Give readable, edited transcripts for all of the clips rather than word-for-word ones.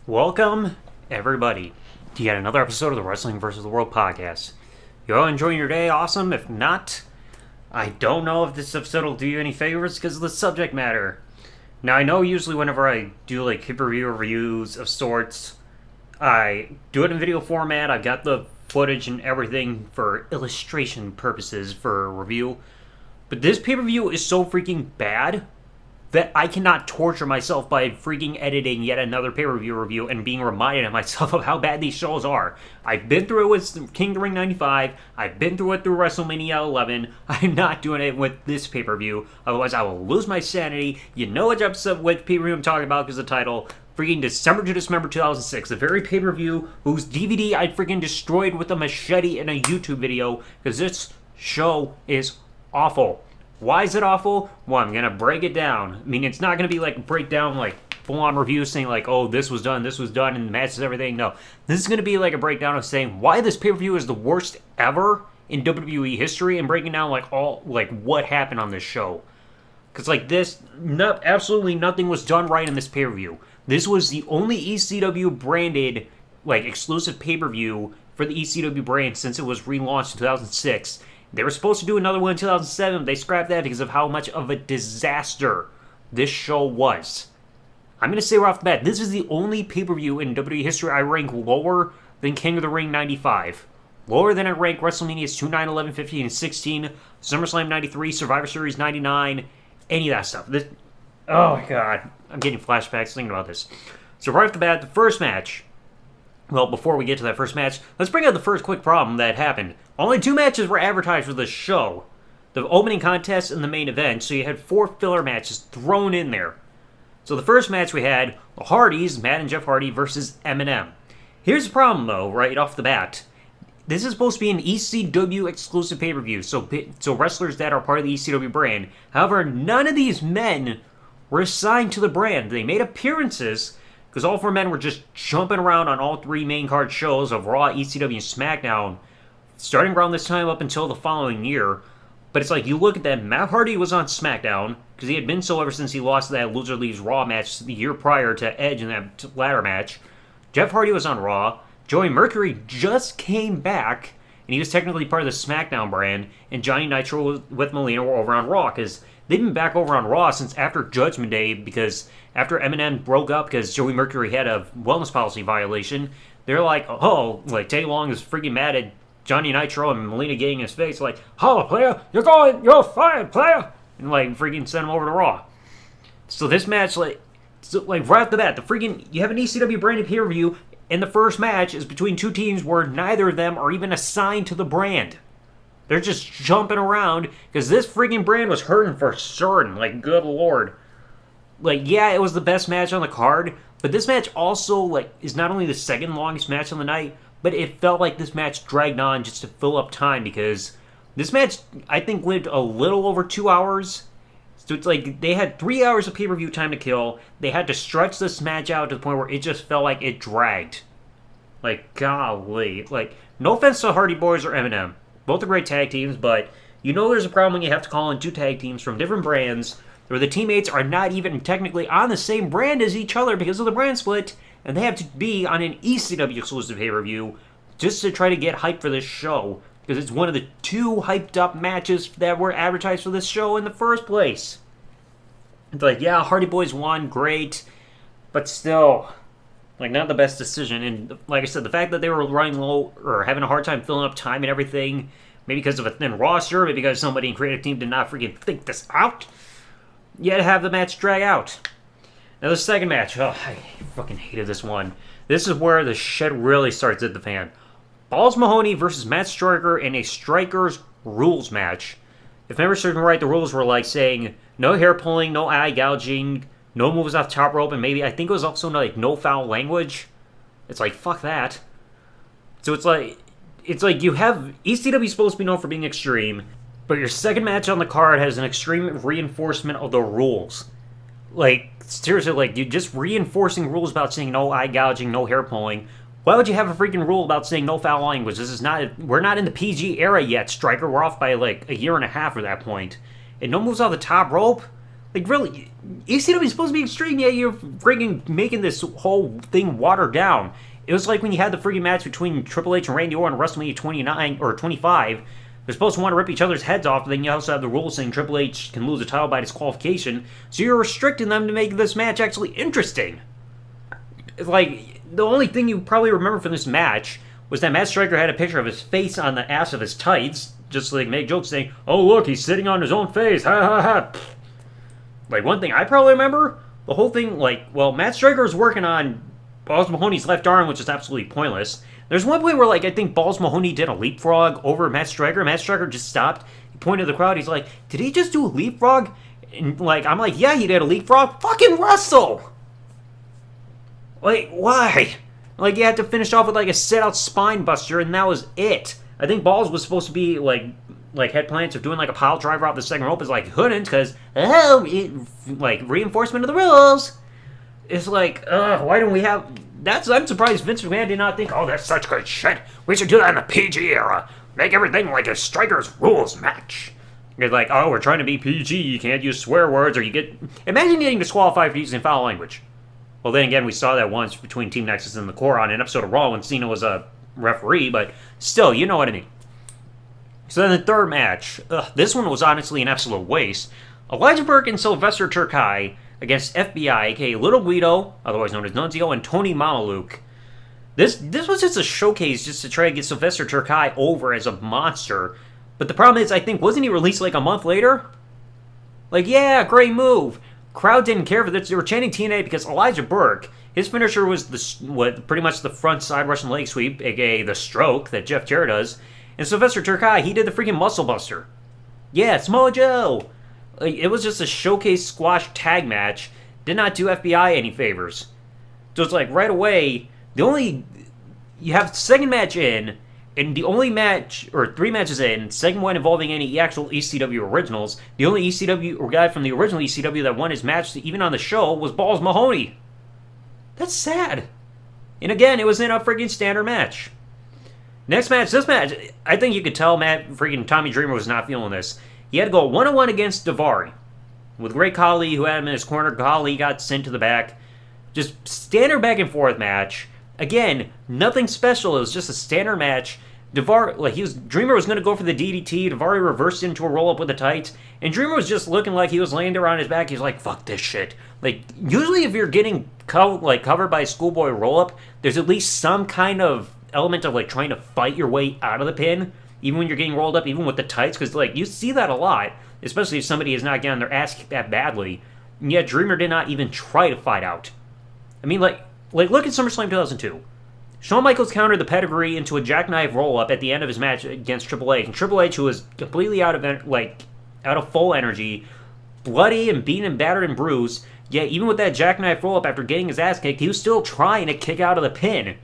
Welcome, everybody, to yet another episode of the Wrestling vs. the World podcast. You all enjoying your day? Awesome. If not, I don't know if this episode will do you any favors because of the subject matter. Now, I know usually whenever I do like pay-per-view reviews of sorts, I do it in video format. I've got the footage and everything for illustration purposes for review. But this pay-per-view is so freaking bad that I cannot torture myself by freaking editing yet another pay-per-view review and being reminded of myself of how bad these shows are. I've been through it with King of the Ring 95. I've been through it through WrestleMania 11. I'm not doing it with this pay-per-view. Otherwise, I will lose my sanity. You know which episode, which pay-per-view I'm talking about because the title. Freaking December to Dismember 2006. The very pay-per-view whose DVD I freaking destroyed with a machete in a YouTube video because this show is awful. Why is it awful? Well, I'm going to break it down. I mean, it's not going to be like a breakdown, like full-on review saying like, oh, this was done, and the matches, everything. No. This is going to be like a breakdown of saying why this pay-per-view is the worst ever in WWE history and breaking down like all, like what happened on this show. Because like this, absolutely nothing was done right in this pay-per-view. This was the only ECW branded, like exclusive pay-per-view for the ECW brand since it was relaunched in 2006. They were supposed to do another one in 2007, but they scrapped that because of how much of a disaster this show was. I'm going to say right off the bat, this is the only pay-per-view in WWE history I rank lower than King of the Ring 95. Lower than I rank WrestleMania's 2, 9, 11, 15, and 16, SummerSlam 93, Survivor Series 99, any of that stuff. Oh my god, I'm getting flashbacks thinking about this. So right off the bat, the first match. Well, before we get to that first match, let's bring up the first quick problem that happened. Only 2 matches were advertised for this show. The opening contest and the main event, so you had 4 filler matches thrown in there. So the first match we had, the Hardys, Matt and Jeff Hardy versus Eminem. Here's the problem though, right off the bat. This is supposed to be an ECW-Exclusive pay-per-view, so wrestlers that are part of the ECW brand. However, none of these men were assigned to the brand. They made appearances, because all 4 men were just jumping around on all 3 main card shows of Raw, ECW, and SmackDown, starting around this time up until the following year. But it's like, you look at that, Matt Hardy was on SmackDown, because he had been so ever since he lost that Loser Leaves Raw match the year prior to Edge in that ladder match. Jeff Hardy was on Raw. Joey Mercury just came back, and he was technically part of the SmackDown brand, and Johnny Nitro with Melina were over on Raw, because they've been back over on Raw since after Judgment Day, because after Eminem broke up because Joey Mercury had a wellness policy violation, they're like, oh, like Teddy Long is freaking mad at Johnny Nitro and Melina getting his face, like, holla, player, you're fired, player, and like freaking send him over to Raw. So this match, like right off the bat, you have an ECW branded pay-per-view, and the first match is between 2 teams where neither of them are even assigned to the brand. They're just jumping around because this freaking brand was hurting for certain. Like, good lord. Like, yeah, it was the best match on the card, but this match also, like, is not only the second longest match on the night, but it felt like this match dragged on just to fill up time because this match, I think, lived a little over 2 hours. So it's like they had 3 hours of pay-per-view time to kill. They had to stretch this match out to the point where it just felt like it dragged. Like, golly. Like, no offense to Hardy Boys or Eminem. Both are great tag teams, but you know there's a problem when you have to call in 2 tag teams from different brands where the teammates are not even technically on the same brand as each other because of the brand split, and they have to be on an ECW-exclusive pay-per-view just to try to get hype for this show because it's one of the 2 hyped-up matches that were advertised for this show in the first place. It's like, yeah, Hardy Boys won, great, but still, like, not the best decision. And like I said, the fact that they were running low or having a hard time filling up time and everything, maybe because of a thin roster, maybe because somebody in creative team did not freaking think this out, you had to have the match drag out. Now the second match, oh, I fucking hated this one. This is where the shit really starts at the fan. Balls Mahoney versus Matt Striker in a Strikers rules match. If memory serves me right, the rules were like saying no hair pulling, no eye gouging, no moves off top rope, and maybe, I think it was also like no foul language. It's like, fuck that. So it's like you have, ECW supposed to be known for being extreme, but your second match on the card has an extreme reinforcement of the rules. Like, seriously, like, you're just reinforcing rules about saying no eye gouging, no hair pulling. Why would you have a freaking rule about saying no foul language? We're not in the PG era yet, Striker. We're off by like a year and a half at that point. And no moves off the top rope? Like, really, ECW is supposed to be extreme, yet you're freaking making this whole thing watered down. It was like when you had the freaking match between Triple H and Randy Orton at WrestleMania 29 or 25. They're supposed to want to rip each other's heads off, but then you also have the rules saying Triple H can lose a title by disqualification, so you're restricting them to make this match actually interesting. It's like, the only thing you probably remember from this match was that Matt Striker had a picture of his face on the ass of his tights, just to like make jokes saying, "Oh look, he's sitting on his own face, ha ha ha." Like, one thing I probably remember, the whole thing, like, well, Matt Striker was working on Balls Mahoney's left arm, which is absolutely pointless. There's one point where, like, I think Balls Mahoney did a leapfrog over Matt Striker. Matt Striker just stopped. He pointed to the crowd. He's like, did he just do a leapfrog? And, like, I'm like, yeah, he did a leapfrog. Fucking wrestle! Like, why? Like, you had to finish off with, like, a sit-out spine buster, and that was it. I think Balls was supposed to be, like head plants of doing, like, a pile driver off the second rope. Is like, couldn't, because, like, reinforcement of the rules. It's like, why don't we have... I'm surprised Vince McMahon did not think, oh, that's such good shit. We should do that in the PG era. Make everything like a Striker's Rules match. It's like, oh, we're trying to be PG. You can't use swear words or you get... Imagine getting disqualified for using foul language. Well, then again, we saw that once between Team Nexus and the Core on an episode of Raw when Cena was a referee, but still, you know what I mean. So then the third match, this one was honestly an absolute waste. Elijah Burke and Sylvester Terkay against FBI, aka Little Guido, otherwise known as Nunzio, and Tony Mamaluke. This was just a showcase just to try to get Sylvester Terkay over as a monster. But the problem is, I think, wasn't he released like a month later? Like, yeah, great move. Crowd didn't care for this. They were chanting TNA because Elijah Burke, his finisher was pretty much the front side Russian leg sweep, aka the stroke that Jeff Jarrett does. And Sylvester Terkay, he did the freaking muscle buster. Yeah, Samoa Joe. Like, it was just a showcase squash tag match. Did not do FBI any favors. So it's like, right away, you have the second match in, and the only match, or three matches in, second one involving any actual ECW originals, the only ECW, or guy from the original ECW that won his match, even on the show, was Balls Mahoney. That's sad. And again, it was in a freaking standard match. Next match, this match, I think you could tell freaking Tommy Dreamer was not feeling this. He had to go one-on-one against Daivari. With Great Khali, who had him in his corner, Khali got sent to the back. Just standard back and forth match. Again, nothing special. It was just a standard match. Dreamer was going to go for the DDT. Daivari reversed into a roll-up with the tights. And Dreamer was just looking like he was laying there on his back. He was like, fuck this shit. Like, usually if you're getting covered by a schoolboy roll-up, there's at least some kind of element of, like, trying to fight your way out of the pin. Even when you're getting rolled up, even with the tights. Because, like, you see that a lot. Especially if somebody is not getting their ass kicked that badly. And yet Dreamer did not even try to fight out. I mean, like look at SummerSlam 2002. Shawn Michaels countered the pedigree into a jackknife roll-up at the end of his match against Triple H. And Triple H, who was completely out of full energy, bloody and beaten and battered and bruised, yet even with that jackknife roll-up after getting his ass kicked, he was still trying to kick out of the pin.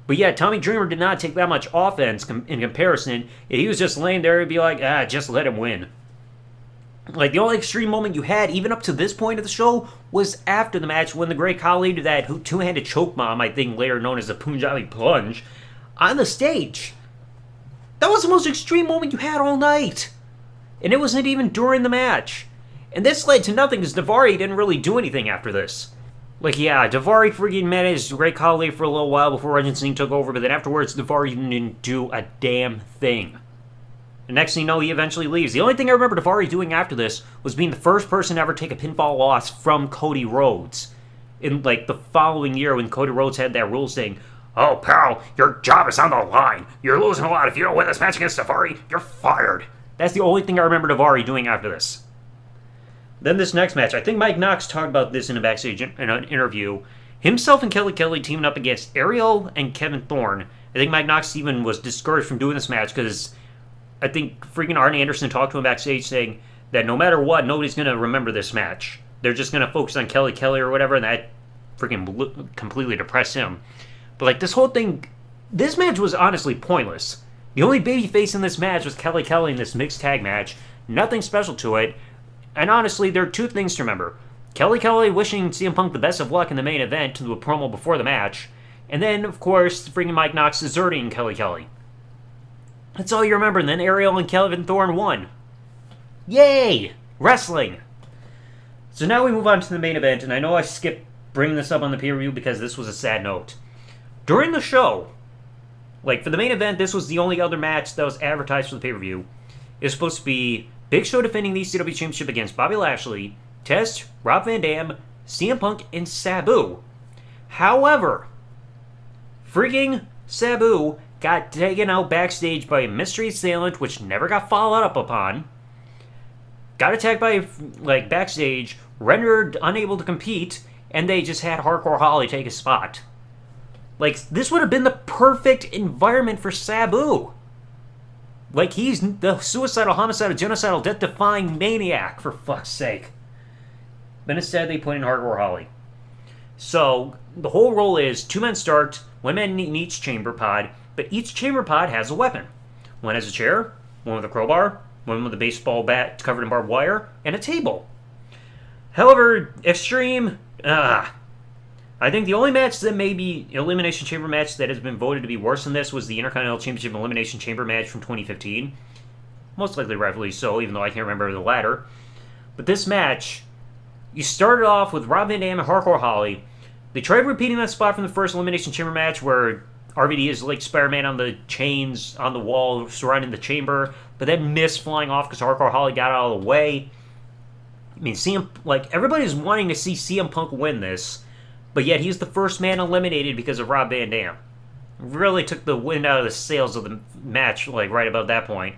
But yeah, Tommy Dreamer did not take that much offense in comparison. He was just laying there and be like, just let him win. Like, the only extreme moment you had, even up to this point of the show, was after the match when the Great Khali did that two-handed choke bomb, I think later known as the Punjabi Plunge, on the stage. That was the most extreme moment you had all night. And it wasn't even during the match. And this led to nothing because Daivari didn't really do anything after this. Like, yeah, Daivari freaking managed Great Khali for a little while before Regent Singh took over, but then afterwards, Daivari didn't do a damn thing. The next thing you know, he eventually leaves. The only thing I remember Daivari doing after this was being the first person to ever take a pinfall loss from Cody Rhodes. In, like, the following year when Cody Rhodes had that rule saying, oh, pal, your job is on the line. You're losing a lot. If you don't win this match against Daivari, you're fired. That's the only thing I remember Daivari doing after this. Then this next match, I think Mike Knox talked about this in a backstage in an interview. Himself and Kelly Kelly teaming up against Ariel and Kevin Thorne. I think Mike Knox even was discouraged from doing this match because I think freaking Arn Anderson talked to him backstage saying that no matter what, nobody's going to remember this match. They're just going to focus on Kelly Kelly or whatever, and that freaking completely depressed him. But, like, this whole thing, this match was honestly pointless. The only babyface in this match was Kelly Kelly in this mixed tag match. Nothing special to it. And honestly, there are two things to remember. Kelly Kelly wishing CM Punk the best of luck in the main event to do a promo before the match. And then, of course, freaking Mike Knox deserting Kelly Kelly. That's all you remember, and then Ariel and Kevin Thorne won. Yay! Wrestling! So now we move on to the main event, and I know I skipped bringing this up on the pay-per-view because this was a sad note. During the show, like for the main event, this was the only other match that was advertised for the pay-per-view. It's supposed to be Big Show defending the ECW Championship against Bobby Lashley, Test, Rob Van Dam, CM Punk, and Sabu. However, freaking Sabu got taken out backstage by a mystery assailant, which never got followed up upon. Got attacked by, like, backstage, rendered unable to compete, and they just had Hardcore Holly take his spot. Like, this would have been the perfect environment for Sabu. Like, he's the suicidal, homicidal, genocidal, death-defying maniac, for fuck's sake. But instead, they put in Hardcore Holly. So, the whole role is 2 men start, 1 man in each chamber pod, but each chamber pod has a weapon. One has a chair, one with a crowbar, one with a baseball bat covered in barbed wire, and a table. However, Extreme, I think the only match that may be Elimination Chamber match that has been voted to be worse than this was the Intercontinental Championship Elimination Chamber match from 2015. Most likely rightfully so, even though I can't remember the latter. But this match, you started off with Rob Van Dam and Hardcore Holly. They tried repeating that spot from the first Elimination Chamber match where RVD is like Spider-Man on the chains on the wall surrounding the chamber, but then missed flying off because Hardcore Holly got out of the way. I mean, everybody's wanting to see CM Punk win this, but yet he's the first man eliminated because of Rob Van Dam. Really took the wind out of the sails of the match, like, right about that point.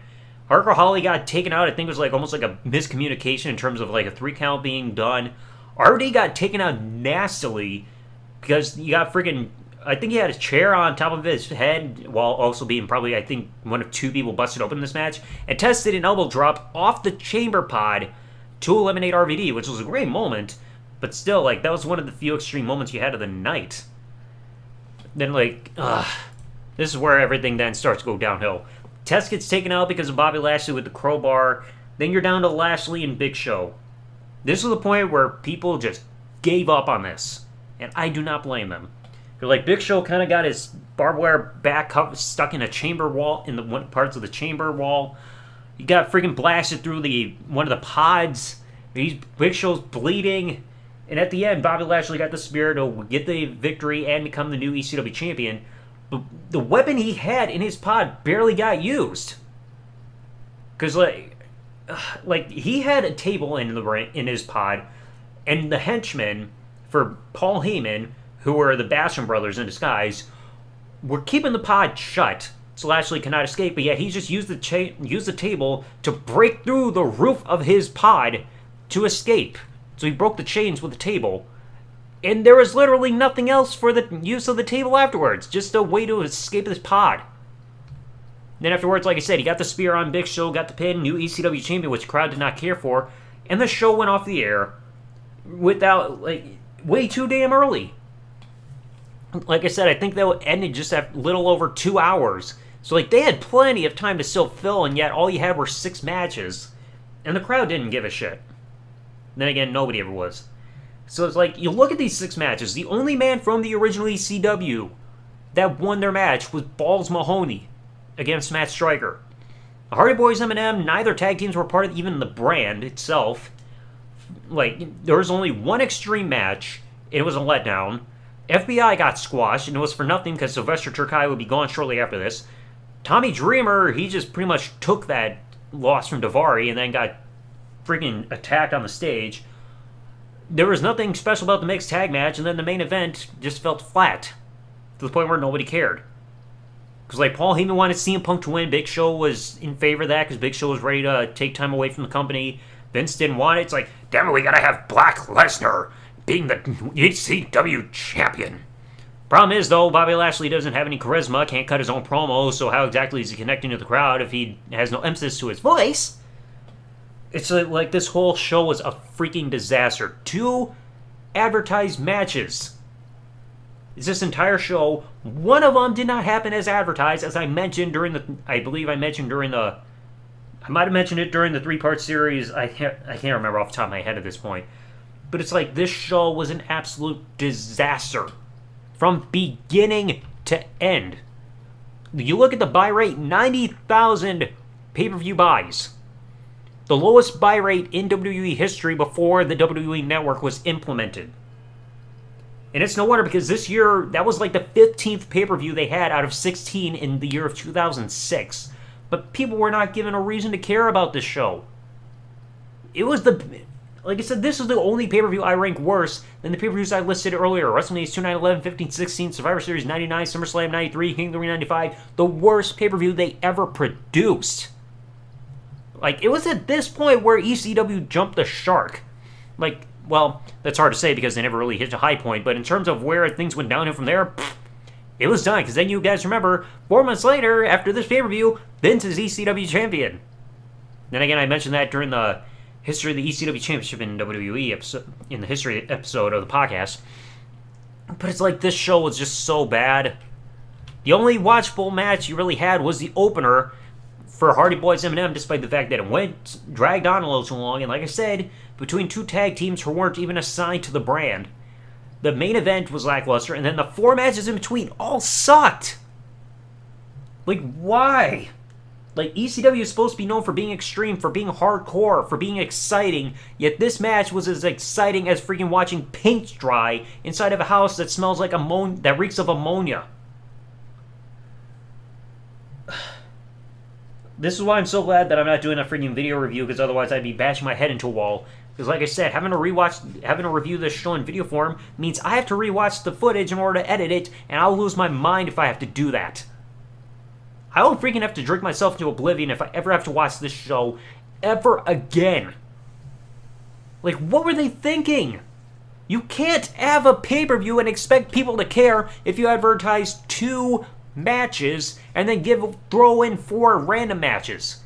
Hardcore Holly got taken out. I think it was like almost like a miscommunication in terms of like a 3 count being done. RVD got taken out nastily because you got freaking, I think he had a chair on top of his head while also being probably, I think, one of 2 people busted open in this match. And Test did an elbow drop off the chamber pod to eliminate RVD, which was a great moment. But still, like, that was one of the few extreme moments you had of the night. Then, like, this is where everything then starts to go downhill. Test gets taken out because of Bobby Lashley with the crowbar. Then you're down to Lashley and Big Show. This was the point where people just gave up on this. And I do not blame them. You're like, Big Show kind of got his barbed wire back stuck in a chamber wall, in the parts of the chamber wall. He got freaking blasted through one of the pods. Big Show's bleeding. And at the end, Bobby Lashley got the spear to get the victory and become the new ECW champion. But the weapon he had in his pod barely got used. Because, like he had a table in his pod, and the henchmen for Paul Heyman, who were the Basham brothers in disguise, were keeping the pod shut so Lashley cannot escape. But yet he just used the table to break through the roof of his pod to escape. So he broke the chains with the table. And there was literally nothing else for the use of the table afterwards. Just a way to escape this pod. Then afterwards, like I said, he got the spear on Big Show, got the pin, new ECW champion, which the crowd did not care for. And the show went off the air without, like, way too damn early. Like I said, I think that ended just at little over 2 hours. So, like, they had plenty of time to still fill, and yet all you had were 6 matches. And the crowd didn't give a shit. Then again, nobody ever was. So it's like, you look at these 6 matches, the only man from the original ECW that won their match was Balls Mahoney against Matt Striker. The Hardy Boys, Eminem, neither tag teams were part of even the brand itself. Like, there was only one extreme match, and it was a letdown. FBI got squashed, and it was for nothing because Sylvester Terkay would be gone shortly after this. Tommy Dreamer, he just pretty much took that loss from Daivari and then got freaking attacked on the stage. There was nothing special about the mixed tag match, and then the main event just felt flat to the point where nobody cared. Because, like, Paul Heyman wanted CM Punk to win. Big Show was in favor of that because Big Show was ready to take time away from the company. Vince didn't want it. It's like, damn it, we gotta have Brock Lesnar being the ECW champion. Problem is, though, Bobby Lashley doesn't have any charisma, can't cut his own promo, so how exactly is he connecting to the crowd if he has no emphasis to his voice? It's like this whole show was a freaking disaster. 2 advertised matches. It's this entire show. One of them did not happen as advertised, as I mentioned during the... I believe I mentioned during the... I might have mentioned it during the 3-part series. I can't remember off the top of my head at this point. But it's like this show was an absolute disaster. From beginning to end. You look at the buy rate, 90,000 pay-per-view buys. The lowest buy rate in WWE history before the WWE Network was implemented. And it's no wonder, because this year, that was like the 15th pay-per-view they had out of 16 in the year of 2006. But people were not given a reason to care about this show. It was like I said, this is the only pay-per-view I rank worse than the pay-per-views I listed earlier. WrestleMania 2, 9, 11, 15, 16, Survivor Series 99, SummerSlam 93, King of the Ring 95. The worst pay-per-view they ever produced. Like, it was at this point where ECW jumped the shark. Like, well, that's hard to say because they never really hit a high point, but in terms of where things went downhill from there, it was done. Because then you guys remember, 4 months later, after this pay-per-view, Vince is ECW champion. Then again, I mentioned that during the history of the ECW championship in WWE episode, in the history episode of the podcast. But it's like, this show was just so bad. The only watchable match you really had was the opener for Hardy Boys M&M, despite the fact that it dragged on a little too long, and like I said, between two tag teams who weren't even assigned to the brand. The main event was lackluster, and then the 4 matches in between all sucked. Like, why? Like, ECW is supposed to be known for being extreme, for being hardcore, for being exciting, yet this match was as exciting as freaking watching paint dry inside of a house that smells like that reeks of ammonia. This is why I'm so glad that I'm not doing a freaking video review, because otherwise I'd be bashing my head into a wall. Because like I said, having to review this show in video form means I have to rewatch the footage in order to edit it, and I'll lose my mind if I have to do that. I'll freaking have to drink myself into oblivion if I ever have to watch this show ever again. Like, what were they thinking? You can't have a pay-per-view and expect people to care if you advertise 2 matches and then throw in 4 random matches.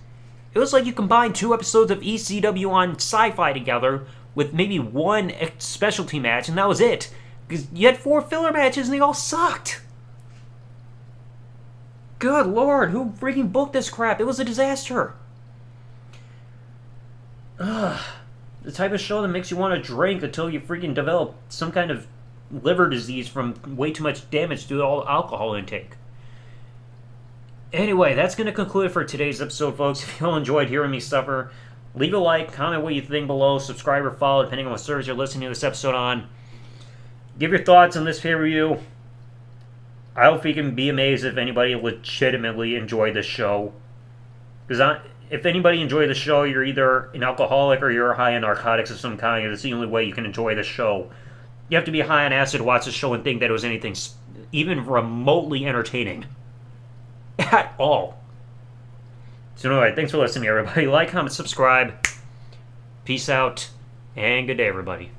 It was like you combined 2 episodes of ECW on Sci-Fi together with maybe 1 specialty match, and that was it. Because you had 4 filler matches and they all sucked. Good lord, who freaking booked this crap? It was a disaster. Ugh. The type of show that makes you want to drink until you freaking develop some kind of liver disease from way too much damage to all alcohol intake. Anyway, that's going to conclude it for today's episode, folks. If you all enjoyed hearing me suffer, leave a like, comment what you think below, subscribe or follow, depending on what service you're listening to this episode on. Give your thoughts on this pay-per-view. I'll freaking be amazed if anybody legitimately enjoyed this show. Because if anybody enjoyed the show, you're either an alcoholic or you're high on narcotics of some kind. That's the only way you can enjoy the show. You have to be high on acid to watch the show and think that it was anything even remotely entertaining. At all. So anyway, thanks for listening, everybody. Like, comment, subscribe. Peace out, and good day, everybody.